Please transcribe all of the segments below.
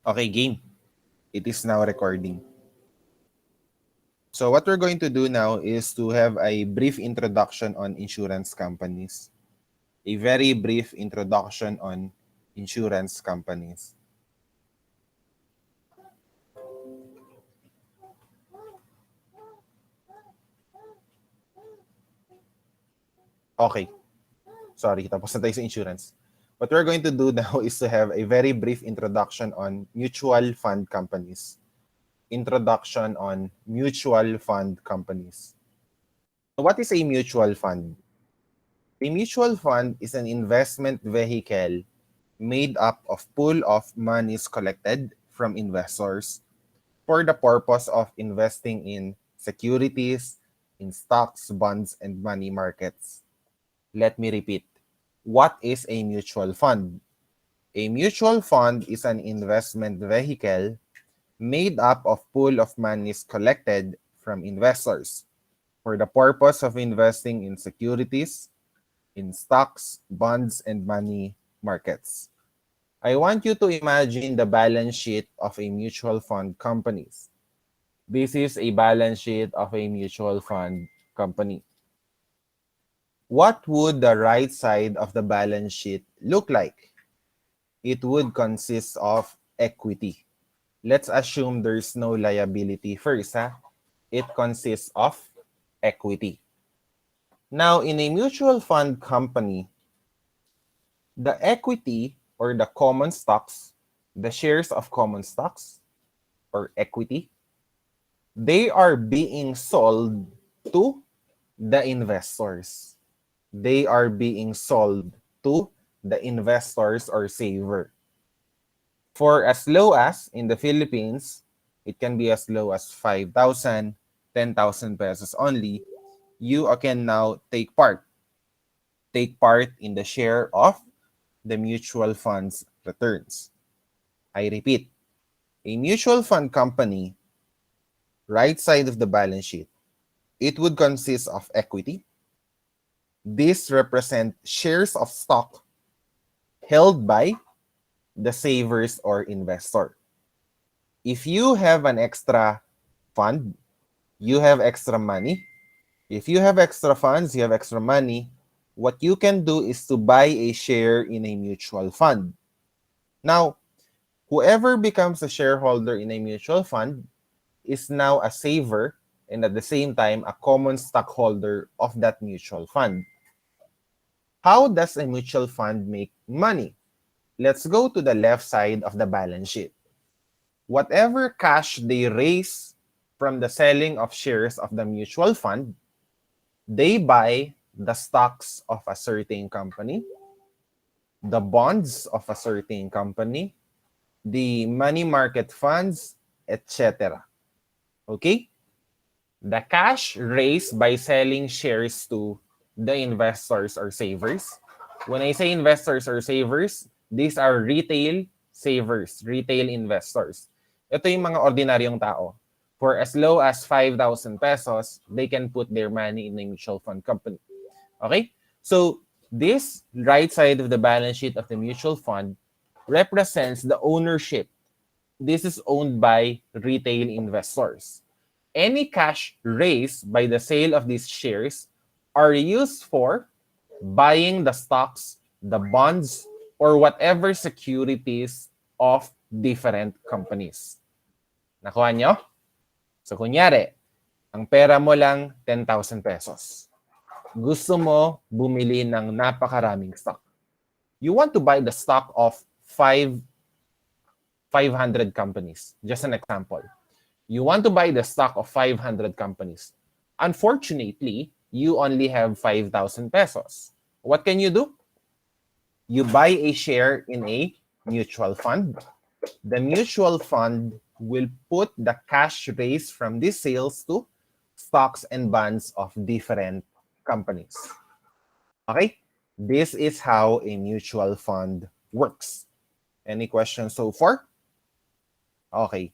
Okay, game. It is now recording. So what we're going to do now is to have a brief introduction on insurance companies. A very brief introduction on insurance companies. Okay. Sorry, tapos na tayo sa insurance. What we're going to do now is to have a very brief introduction on mutual fund companies. Introduction on mutual fund companies. What is a mutual fund? A mutual fund is an investment vehicle made up of pool of monies collected from investors for the purpose of investing in securities, in stocks, bonds, and money markets. Let me repeat. What is a mutual fund? A mutual fund is an investment vehicle made up of pool of monies collected from investors for the purpose of investing in securities, in stocks, bonds, and money markets. I want you to imagine the balance sheet of a mutual fund companies. This is a balance sheet of a mutual fund company. What would the right side of the balance sheet look like? It would consist of equity. Let's assume there's no liability first. It consists of equity. Now, in a mutual fund company, the equity or the common stocks, the shares of common stocks or equity, they are being sold to the investors. They are being sold to the investors or saver. For as low as in the Philippines, it can be as low as 5,000, 10,000 pesos only. You can now take part. Take part in the share of the mutual funds returns. I repeat, a mutual fund company, right side of the balance sheet, it would consist of equity. These represent shares of stock held by the savers or investor. If you have an extra fund, you have extra money. If you have extra funds, you have extra money, what you can do is to buy a share in a mutual fund. Now, whoever becomes a shareholder in a mutual fund is now a saver and at the same time a common stockholder of that mutual fund. How does a mutual fund make money? Let's go to the left side of the balance sheet. Whatever cash they raise from the selling of shares of the mutual fund, they buy the stocks of a certain company, the bonds of a certain company, the money market funds, etc. Okay? The cash raised by selling shares to the investors or savers. When I say investors or savers, these are retail savers, retail investors. Ito yung mga ordinaryong tao. For as low as 5,000 pesos, they can put their money in a mutual fund company. Okay? So, this right side of the balance sheet of the mutual fund represents the ownership. This is owned by retail investors. Any cash raised by the sale of these shares are used for buying the stocks, the bonds, or whatever securities of different companies. Nakuha nyo? So, kunyari, ang pera mo lang 10,000 pesos. Gusto mo bumili ng napakaraming stock. You want to buy the stock of 500 companies. Just an example. You want to buy the stock of 500 companies. Unfortunately, you only have 5,000 pesos. What can you do? You buy a share in a mutual fund. The mutual fund will put the cash raised from these sales to stocks and bonds of different companies. Okay? This is how a mutual fund works. Any questions so far? Okay.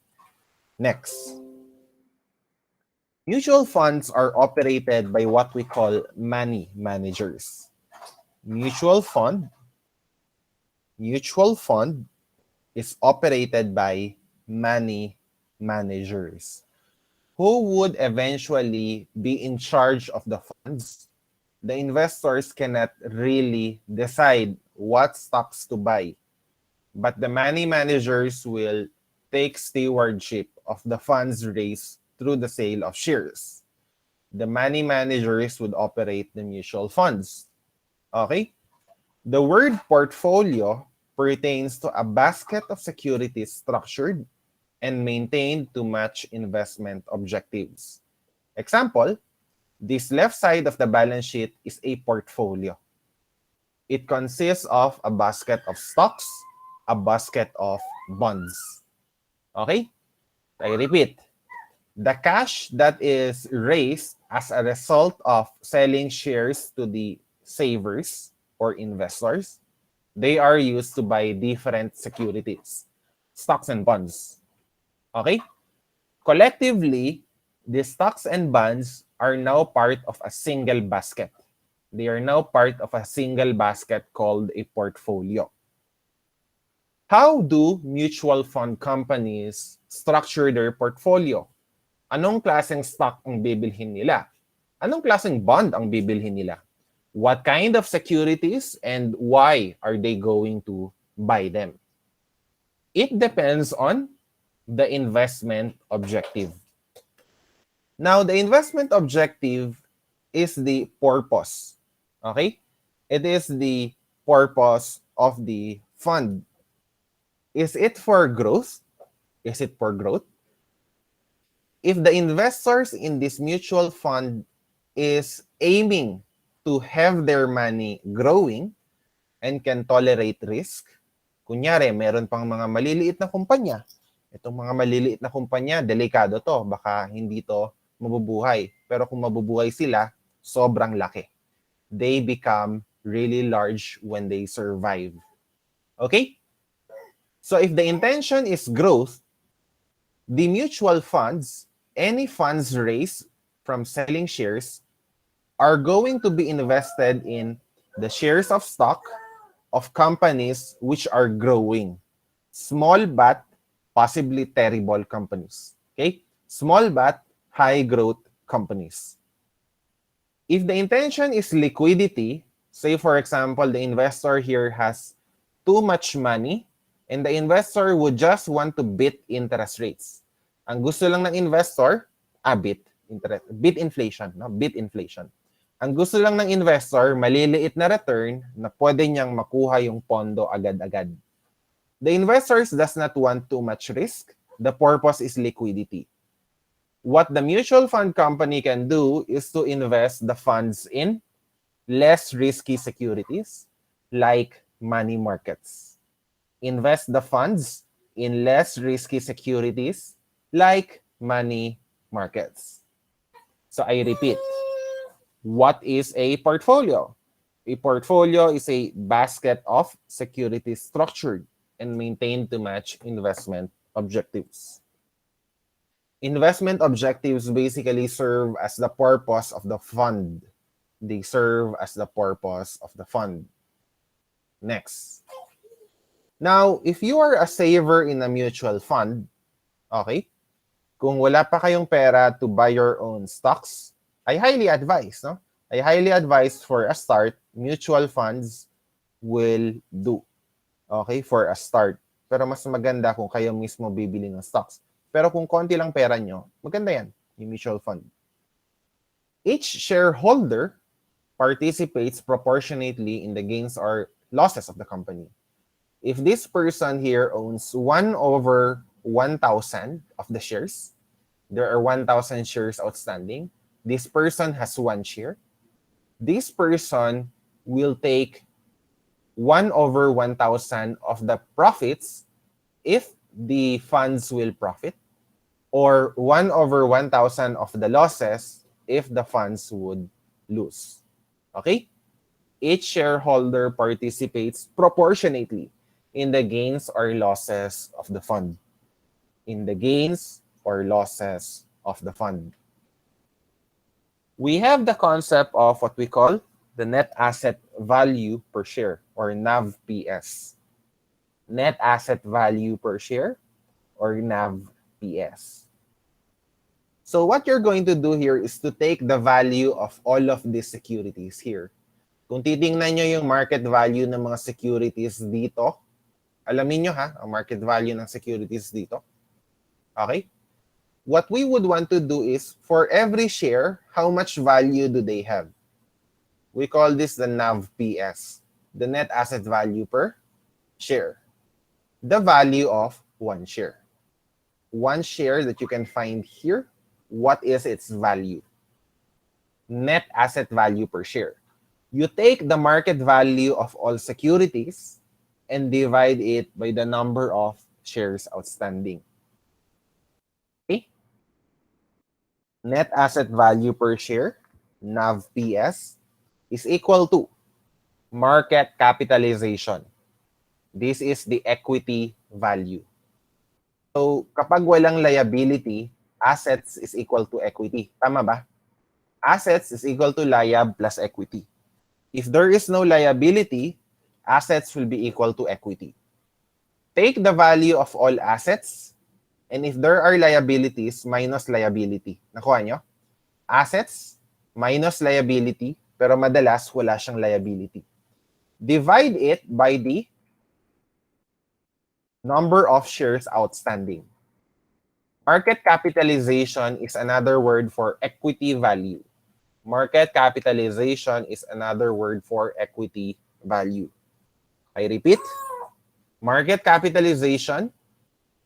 Next. Mutual funds are operated by what we call money managers. Mutual fund is operated by money managers who would eventually be in charge of the funds. The investors cannot really decide what stocks to buy, but the money managers will take stewardship of the funds raised through the sale of shares. The money managers would operate the mutual funds. Okay? The word portfolio pertains to a basket of securities structured and maintained to match investment objectives. Example, this left side of the balance sheet is a portfolio. It consists of a basket of stocks, a basket of bonds. Okay? I repeat, the cash that is raised as a result of selling shares to the savers or investors, they are used to buy different securities, stocks and bonds. Okay? Collectively, the stocks and bonds are now part of a single basket. They are now part of a single basket called a portfolio. How do mutual fund companies structure their portfolio? Anong klaseng stock ang bibilhin nila? Anong klaseng bond ang bibilhin nila? What kind of securities and why are they going to buy them? It depends on the investment objective. Now, the investment objective is the purpose. Okay? It is the purpose of the fund. Is it for growth? Is it for growth? If the investors in this mutual fund is aiming to have their money growing and can tolerate risk, kunyari, meron pang mga maliliit na kumpanya. Itong mga maliliit na kumpanya, delikado to. Baka hindi to mabubuhay. Pero kung mabubuhay sila, sobrang laki. They become really large when they survive. Okay? So if the intention is growth, the mutual funds, any funds raised from selling shares, are going to be invested in the shares of stock of companies which are growing. Small but possibly terrible companies. Okay? Small but high growth companies. If the intention is liquidity, say for example, the investor here has too much money and the investor would just want to beat interest rates. Ang gusto lang ng investor, beat inflation, no? Beat inflation. Ang gusto lang ng investor, maliliit na return na pwede niyang makuha yung pondo agad-agad. The investors does not want too much risk. The purpose is liquidity. What the mutual fund company can do is to invest the funds in less risky securities like money markets. Invest the funds in less risky securities like money markets. So I repeat, what is a portfolio? A portfolio is a basket of securities structured and maintained to match investment objectives. Investment objectives basically serve as the purpose of the fund. They serve as the purpose of the fund. Next. Now, if you are a saver in a mutual fund, okay, kung wala pa kayong pera to buy your own stocks, I highly advise, no? I highly advise for a start, mutual funds will do. Okay, for a start. Pero mas maganda kung kayo mismo bibili ng stocks. Pero kung konti lang pera nyo, maganda yan, yung mutual fund. Each shareholder participates proportionately in the gains or losses of the company. If this person here owns 1/1,000 of the shares, there are 1,000 shares outstanding, this person has 1 share, this person will take 1/1,000 of the profits if the funds will profit, or 1/1,000 of the losses if the funds would lose. Okay? Each shareholder participates proportionately in the gains or losses of the fund. In the gains or losses of the fund. We have the concept of what we call the net asset value per share or NAV PS. net asset value per share, or NAV-PS. So what you're going to do here is to take the value of all of these securities here. Kung titingnan nyo yung market value ng mga securities dito, alamin nyo ha, ang market value ng securities dito. Okay? What we would want to do is, for every share, how much value do they have? We call this the NAV-PS, the net asset value per share. The value of one share. One share that you can find here, what is its value? Net asset value per share. You take the market value of all securities and divide it by the number of shares outstanding. Okay? Net asset value per share, NAV-PS, is equal to market capitalization. This is the equity value. So, kapag walang liability, assets is equal to equity. Tama ba? Assets is equal to liab plus equity. If there is no liability, assets will be equal to equity. Take the value of all assets, and if there are liabilities, minus liability. Nakuha nyo? Assets minus liability, pero madalas wala siyang liability. Divide it by the number of shares outstanding. Market capitalization is another word for equity value. Market capitalization is another word for equity value. I repeat, market capitalization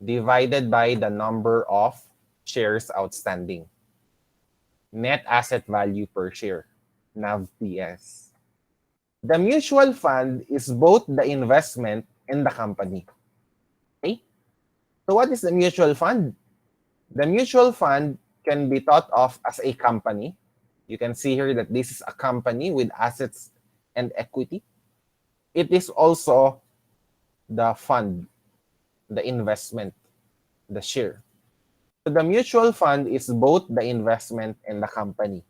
divided by the number of shares outstanding. Net asset value per share, NAV-PS. The mutual fund is both the investment and the company. Okay? So what is the mutual fund? The mutual fund can be thought of as a company. You can see here that this is a company with assets and equity. It is also the fund, the investment, the share. So the mutual fund is both the investment and the company.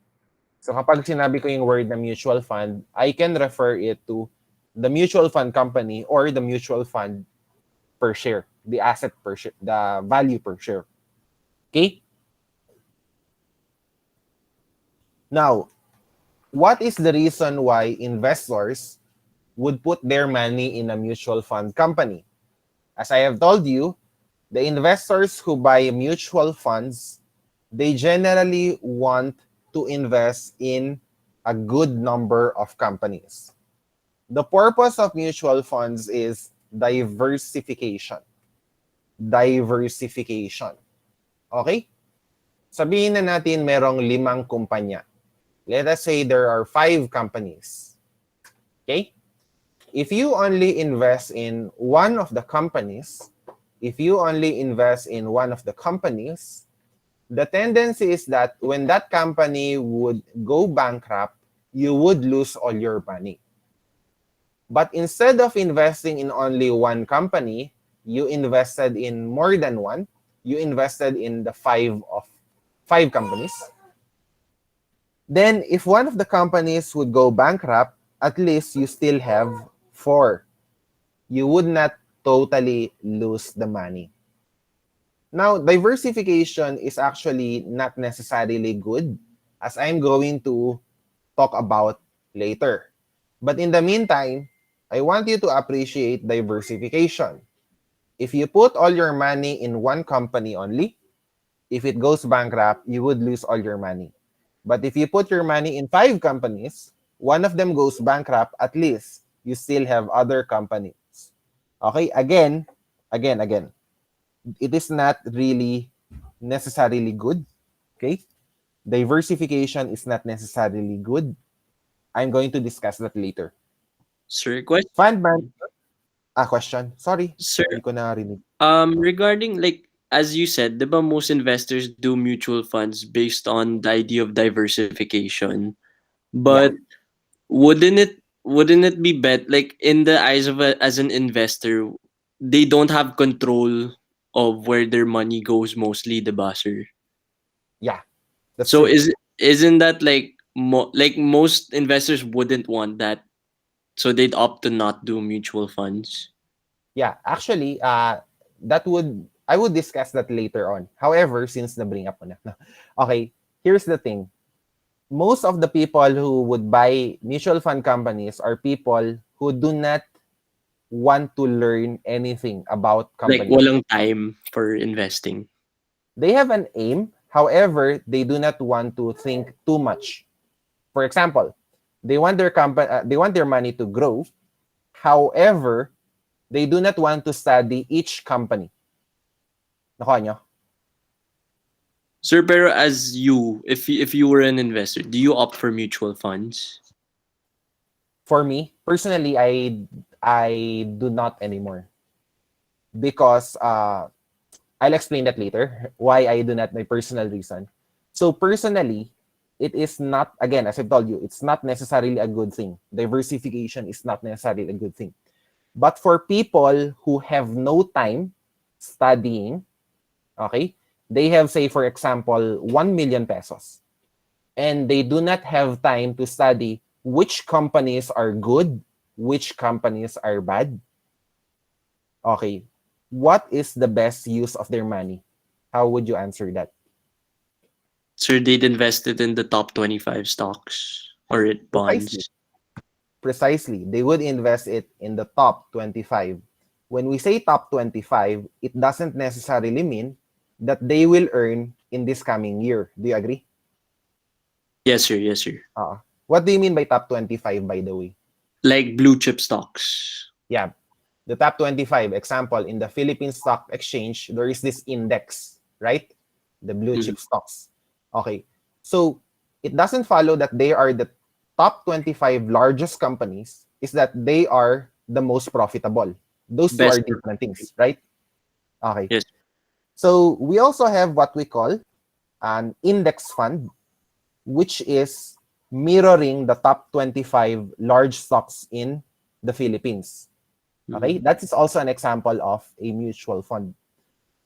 So kapag sinabi ko yung word na mutual fund, I can refer it to the mutual fund company or the mutual fund per share, the asset per share, the value per share. Okay? Now, what is the reason why investors would put their money in a mutual fund company? As I have told you, the investors who buy mutual funds, they generally want to invest in a good number of companies. The purpose of mutual funds is diversification. Diversification. Okay? Sabihin na natin merong 5 kumpanya. Let us say there are 5 companies. Okay? If you only invest in one of the companies, the tendency is that when that company would go bankrupt, you would lose all your money. But instead of investing in only one company, you invested in more than one. You invested in the 5 companies. Then if one of the companies would go bankrupt, at least you still have 4. You would not totally lose the money. Now, diversification is actually not necessarily good, as I'm going to talk about later. But in the meantime, I want you to appreciate diversification. If you put all your money in one company only, if it goes bankrupt, you would lose all your money. But if you put your money in 5 companies, one of them goes bankrupt, at least you still have other companies. Okay, again. It is not really necessarily good. Okay, diversification is not necessarily good. I'm going to discuss that later. Sir, question. Fund man. Question. Sorry. Sir, Hindi ko narinig. regarding like as you said, the most investors do mutual funds based on the idea of diversification. But wouldn't it be better like in the eyes of as an investor, they don't have control of where their money goes mostly, the sir? Yeah, that's So true. isn't that like like most investors wouldn't want that, so they'd opt to not do mutual funds? Yeah, actually, I would discuss that later on. However, since na-bring up ko na. Okay, here's the thing. Most of the people who would buy mutual fund companies are people who do not want to learn anything about Like companies. walang time for investing. They have an aim, however, they do not want to think too much. For example, they want their company, they want their money to grow. However, they do not want to study each company. Nakuha nyo? Sir, pero as you, if you were an investor, do you opt for mutual funds? For me, personally, I do not anymore because I'll explain that later why I do not, my personal reason. So personally, it is not, again, as I've told you, it's not necessarily a good thing. Diversification is not necessarily a good thing. But for people who have no time studying, okay, they have, say, for example, 1 million pesos, and they do not have time to study which companies are good, which companies are bad. Okay, what is the best use of their money? How would you answer that? Sir, they'd invested in the top 25 stocks or it Precisely. bonds. Precisely. They would invest it in the top 25. When we say top 25, it doesn't necessarily mean that they will earn in this coming year. Do you agree? Yes, sir. Yes, sir. What do you mean by top 25, by the way? Like blue chip stocks. Yeah, the top 25. Example, in the Philippine Stock Exchange, there is this index, right? The blue Mhm. chip stocks. Okay. So it doesn't follow that they are the top 25 largest companies, is that they are the most profitable. Those two are Best different performing. things, right? Okay. Yes. So we also have what we call an index fund, which is mirroring the top 25 large stocks in the Philippines. Okay, Mhm. that is also an example of a mutual fund.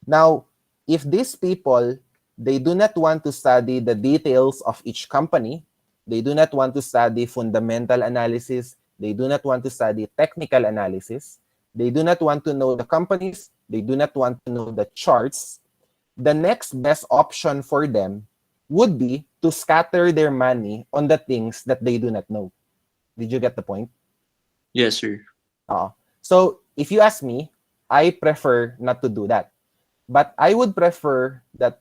Now, if these people, they do not want to study the details of each company, they do not want to study fundamental analysis, they do not want to study technical analysis, they do not want to know the companies, they do not want to know the charts, the next best option for them would be to scatter their money on the things that they do not know. Did you get the point? Yes, sir. So if you ask me, I prefer not to do that. But I would prefer that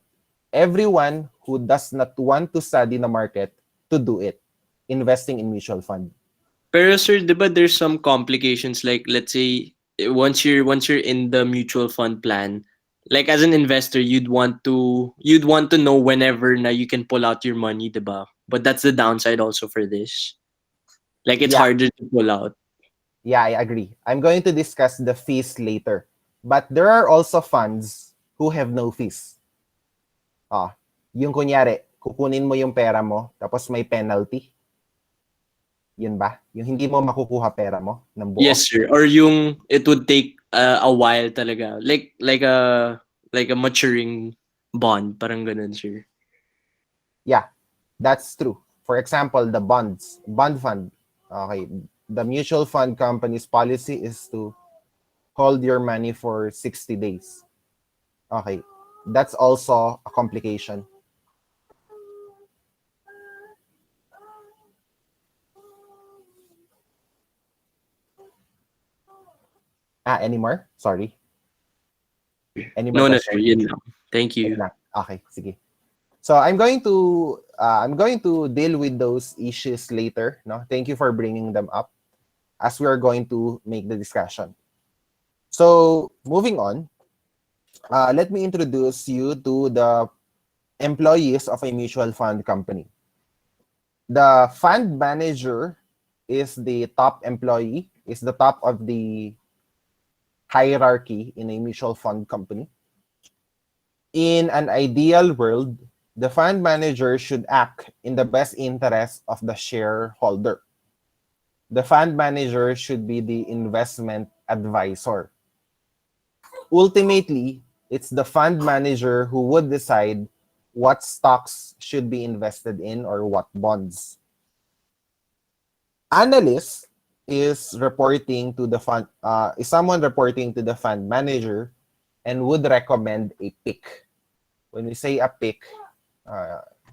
everyone who does not want to study the market to do it, investing in mutual fund. Pero sir, di ba there's some complications like let's say once you're in the mutual fund plan, like as an investor, you'd want to know whenever na you can pull out your money, di ba? But that's the downside also for this. Like it's Yeah, harder to pull out. yeah, I agree. I'm going to discuss the fees later. But there are also funds who have no fees. Yung kunyari, kukunin mo yung pera mo, tapos may penalty. Yun ba? Yung hindi mo makukuha pera mo ng buo. Yes, sir. Or yung it would take a while talaga. Like a maturing bond, parang ganun, sir. Yeah, that's true. For example, the bond fund. Okay, the mutual fund company's policy is to hold your money for 60 days. Okay, that's also a complication. Any more? Sorry. Any more No, no, sir. questions? Yun lang. Thank Yun you. lang. Okay, sige. So I'm going to deal with those issues later. No, thank you for bringing them up as we are going to make the discussion. So moving on, let me introduce you to the employees of a mutual fund company. The fund manager is the top employee, is the top of the hierarchy in a mutual fund company. In an ideal world, the fund manager should act in the best interest of the shareholder. The fund manager should be the investment advisor. Ultimately, it's the fund manager who would decide what stocks should be invested in or what bonds. Analysts is reporting to the fund, is someone reporting to the fund manager and would recommend a pick. When we say a pick,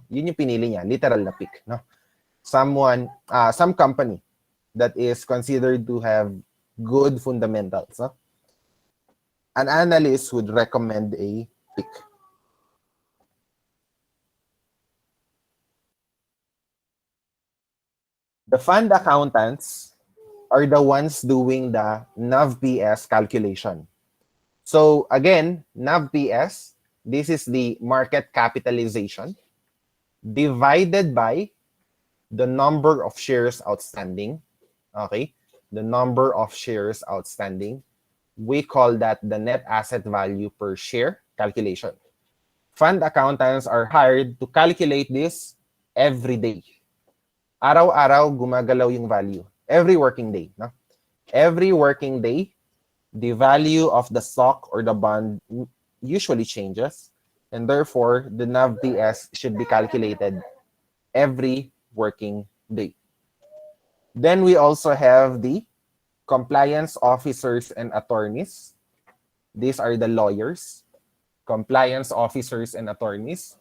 yun yung pinili niya, literal na pick, no? Some company that is considered to have good fundamentals, no? An analyst would recommend a pick. The fund accountants are the ones doing the NAV-PS calculation. So again, NAV-PS, this is the market capitalization divided by the number of shares outstanding. Okay, the number of shares outstanding. We call that the net asset value per share calculation. Fund accountants are hired to calculate this every day. Araw-araw gumagalaw yung value. Every working day. No? Every working day, the value of the stock or the bond usually changes, and therefore the NAV-PS should be calculated every working day. Then we also have the compliance officers and attorneys. These are the lawyers, compliance officers and attorneys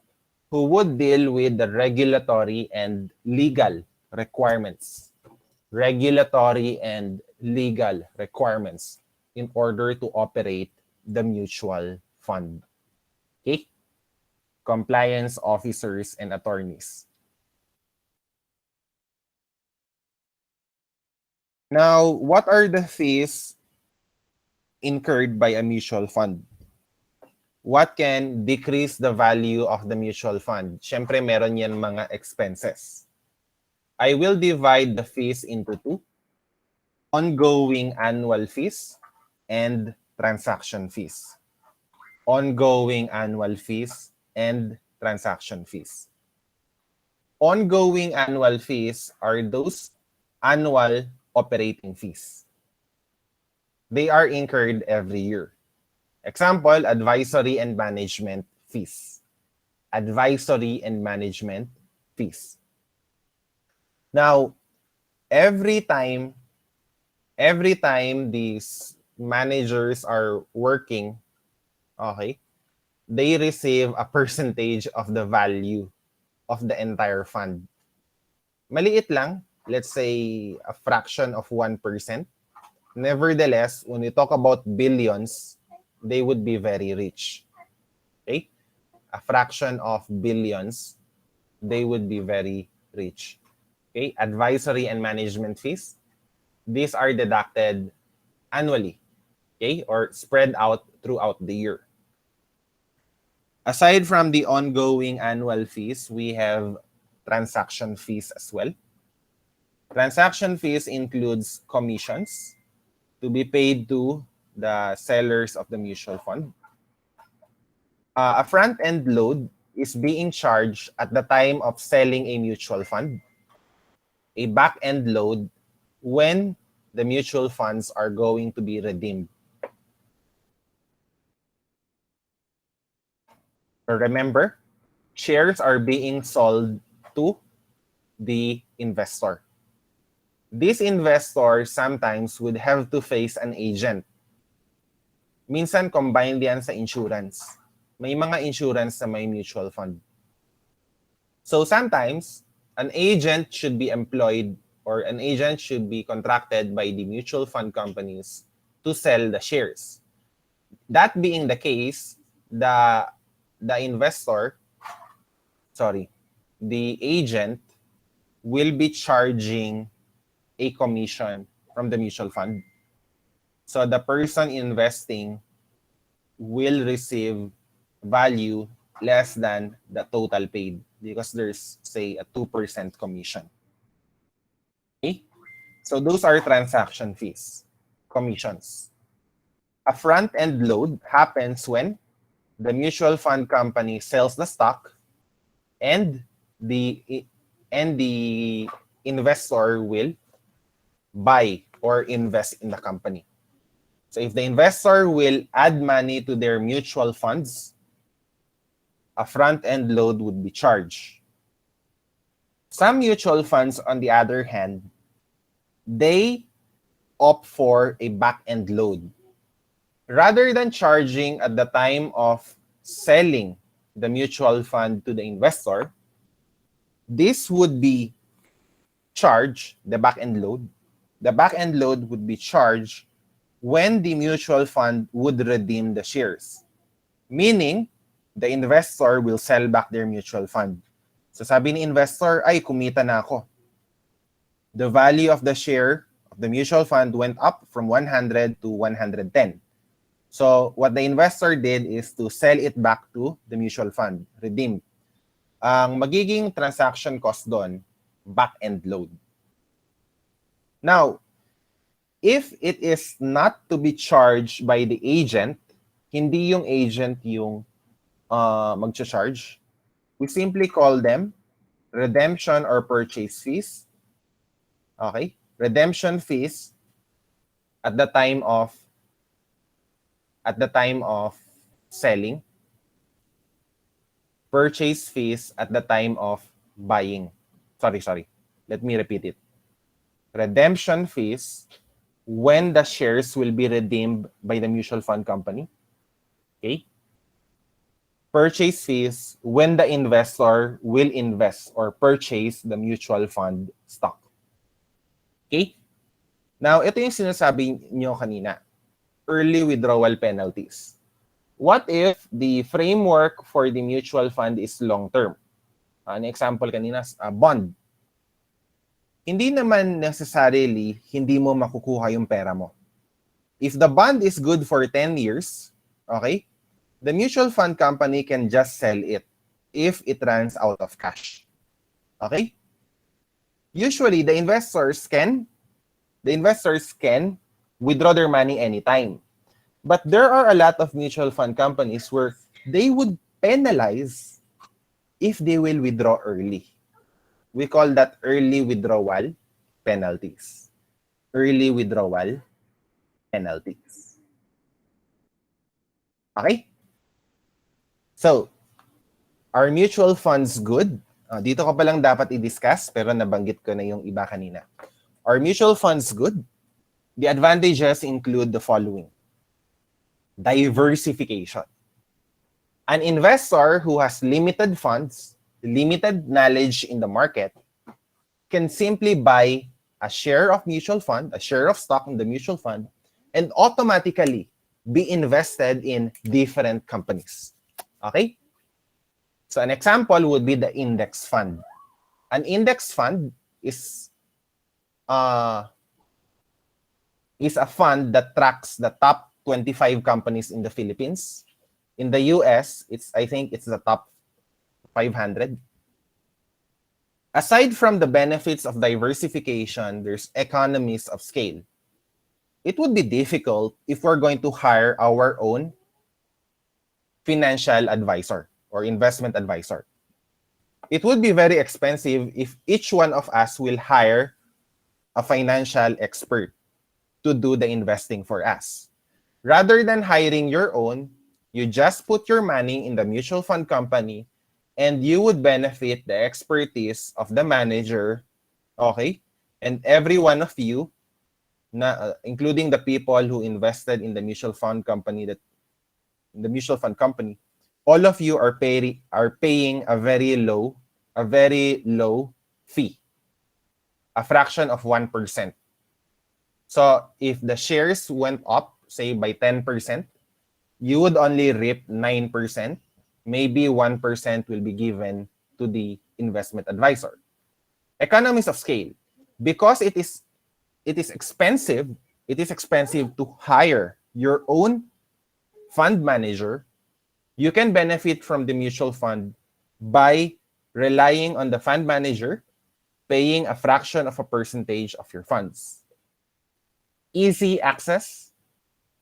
who would deal with the regulatory and legal requirements. Regulatory and legal requirements in order to operate the mutual fund. Okay? Compliance officers and attorneys. Now, what are the fees incurred by a mutual fund? What can decrease the value of the mutual fund? Syempre, meron yan mga expenses. I will divide the fees into two: ongoing annual fees and transaction fees. Ongoing annual fees and transaction fees. Ongoing annual fees are those annual operating fees. They are incurred every year. Example, advisory and management fees. Advisory and management fees. Now, every time these managers are working, okay, they receive a percentage of the value of the entire fund. Maliit lang, let's say a fraction of 1%. Nevertheless, when we talk about billions, they would be very rich. Okay? A fraction of billions, they would be very rich. Okay? Advisory and management fees, these are deducted annually, okay, or spread out throughout the year. Aside from the ongoing annual fees, we have transaction fees as well. Transaction fees includes commissions to be paid to the sellers of the mutual fund. A front-end load is being charged at the time of selling a mutual fund. A back-end load when the mutual funds are going to be redeemed. Remember, shares are being sold to the investor. This investor sometimes would have to face an agent. Minsan combined yan sa insurance. May mga insurance na may mutual fund. So sometimes, an agent should be employed or an agent should be contracted by the mutual fund companies to sell the shares. That being the case, the agent will be charging a commission from the mutual fund. So the person investing will receive value less than the total paid because there's, say, a 2% commission. Okay? So those are transaction fees, commissions. A front-end load happens when the mutual fund company sells the stock and the investor will buy or invest in the company. So if the investor will add money to their mutual funds, a front-end load would be charged. Some mutual funds, on the other hand, they opt for a back-end load. Rather than charging at the time of selling the mutual fund to the investor, this would be charged, the back-end load. The back-end load would be charged when the mutual fund would redeem the shares. Meaning, the investor will sell back their mutual fund. So sabi ni investor, ay, kumita na ako. The value of the share of the mutual fund went up from 100 to 110. So what the investor did is to sell it back to the mutual fund, redeem. Ang magiging transaction cost doon, back-end load. Now, if it is not to be charged by the agent, hindi yung agent yung mag-charge, we simply call them redemption or purchase fees. Okay? Redemption fees at the time of selling. Purchase fees at the time of buying. Sorry. Let me repeat it. Redemption fees when the shares will be redeemed by the mutual fund company. Okay? Purchase fees when the investor will invest or purchase the mutual fund stock. Okay? Now, ito yung sinasabi nyo kanina. Early withdrawal penalties. What if the framework for the mutual fund is long-term? An example kanina, bond. Hindi naman necessarily hindi mo makukuha yung pera mo. If the bond is good for 10 years, okay, the mutual fund company can just sell it if it runs out of cash. Okay? Usually, the investors can withdraw their money anytime. But there are a lot of mutual fund companies where they would penalize if they will withdraw early. We call that early withdrawal penalties. Early withdrawal penalties. Okay? So, are mutual funds good? Dito ko pa lang dapat i-discuss, pero nabanggit ko na yung iba kanina. Are mutual funds good? The advantages include the following. Diversification. An investor who has limited funds, limited knowledge in the market, can simply buy a share of mutual fund, a share of stock in the mutual fund, and automatically be invested in different companies. Okay? So an example would be the index fund. An index fund is a fund that tracks the top 25 companies in the Philippines. In the US, I think it's the top 500. Aside from the benefits of diversification, there's economies of scale. It would be difficult if we're going to hire our own financial advisor or investment advisor. It would be very expensive if each one of us will hire a financial expert to do the investing for us. Rather than hiring your own, you just put your money in the mutual fund company and you would benefit the expertise of the manager, okay? And every one of you, including the people who invested in the mutual fund company, all of you are paying a very low fee, a fraction of 1%. So if the shares went up, say by 10%, you would only reap 9%. Maybe 1% will be given to the investment advisor. Economies of scale. Because it is expensive to hire your own fund manager, you can benefit from the mutual fund by relying on the fund manager, paying a fraction of a percentage of your funds. Easy access.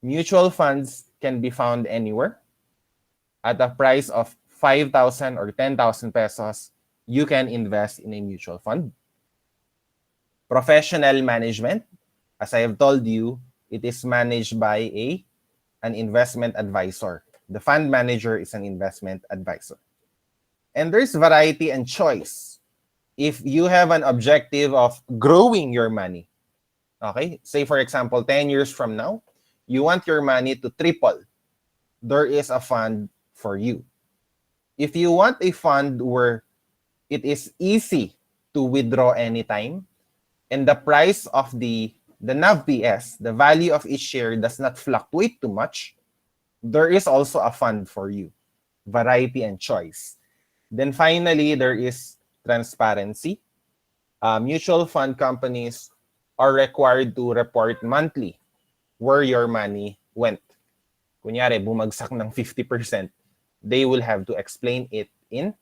Mutual funds can be found anywhere. At a price of 5,000 or 10,000 pesos, you can invest in a mutual fund. Professional management. As I have told you, it is managed by an investment advisor. The fund manager is an investment advisor. And there's variety and choice. If you have an objective of growing your money, Okay? Say for example, 10 years from now, you want your money to triple. There is a fund for you. If you want a fund where it is easy to withdraw anytime, and the price of the NAV-PS, the value of each share, does not fluctuate too much, there is also a fund for you. Variety and choice. Then finally, there is transparency. Mutual fund companies are required to report monthly where your money went. Kunyari, bumagsak ng 50%, they will have to explain it in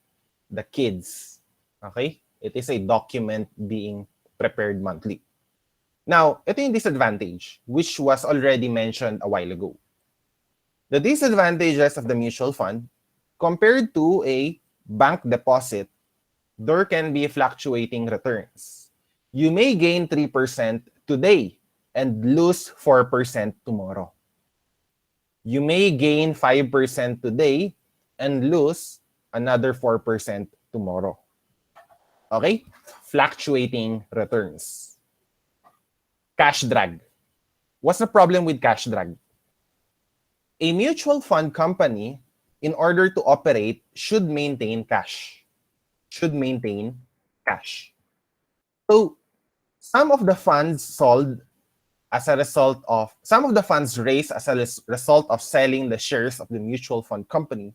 the KIDS. Okay? It is a document being prepared monthly. Now, ito yung disadvantage, which was already mentioned a while ago. The disadvantages of the mutual fund, compared to a bank deposit, there can be fluctuating returns. You may gain 3% today and lose 4% tomorrow. You may gain 5% today and lose another 4% tomorrow. Okay? Fluctuating returns. Cash drag. What's the problem with cash drag? A mutual fund company, in order to operate, should maintain cash. Should maintain cash. So, some of the funds sold as a result of, some of the funds raised as a result of selling the shares of the mutual fund company,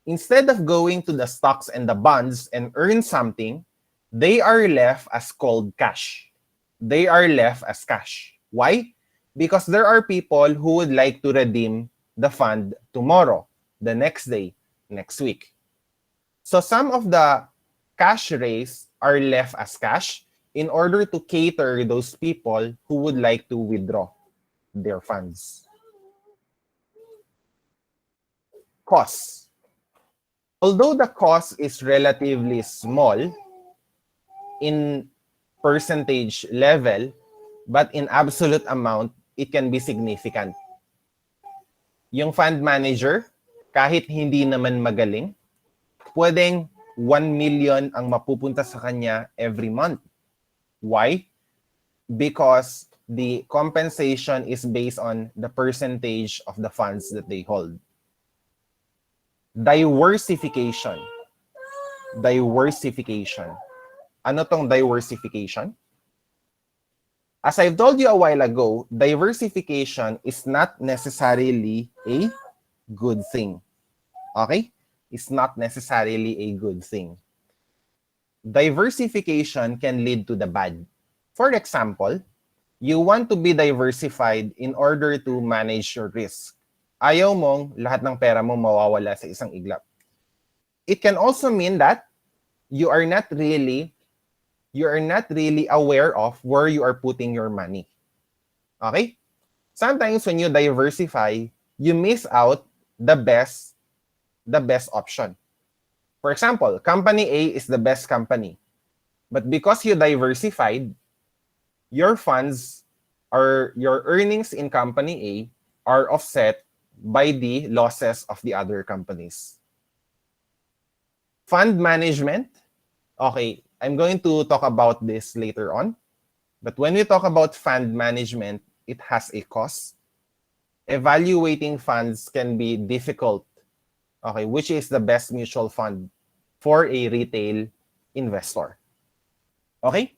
instead of going to the stocks and the bonds and earn something, they are left as cold cash. They are left as cash. Why? Because there are people who would like to redeem the fund tomorrow, the next day, next week. So some of the cash raised are left as cash in order to cater those people who would like to withdraw their funds. Costs. Although the cost is relatively small in percentage level, but in absolute amount, it can be significant. Yung fund manager, kahit hindi naman magaling, pwedeng 1 million ang mapupunta sa kanya every month. Why? Because the compensation is based on the percentage of the funds that they hold. Diversification. Diversification. Ano tong diversification? As I've told you a while ago, diversification is not necessarily a good thing. Okay? It's not necessarily a good thing. Diversification can lead to the bad. For example, you want to be diversified in order to manage your risk. Ayaw mong lahat ng pera mo mawawala sa isang iglap. It can also mean that you are not really aware of where you are putting your money. Okay? Sometimes when you diversify, you miss out the best option. For example, company A is the best company. But because you diversified, your funds or your earnings in company A are offset by the losses of the other companies. Fund management. Okay, I'm going to talk about this later on. But when we talk about fund management, it has a cost. Evaluating funds can be difficult. Okay, which is the best mutual fund for a retail investor? Okay?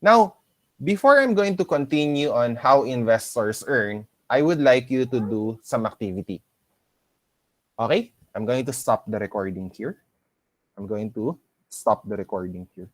Now, before I'm going to continue on how investors earn, I would like you to do some activity. Okay? I'm going to stop the recording here. I'm going to stop the recording here.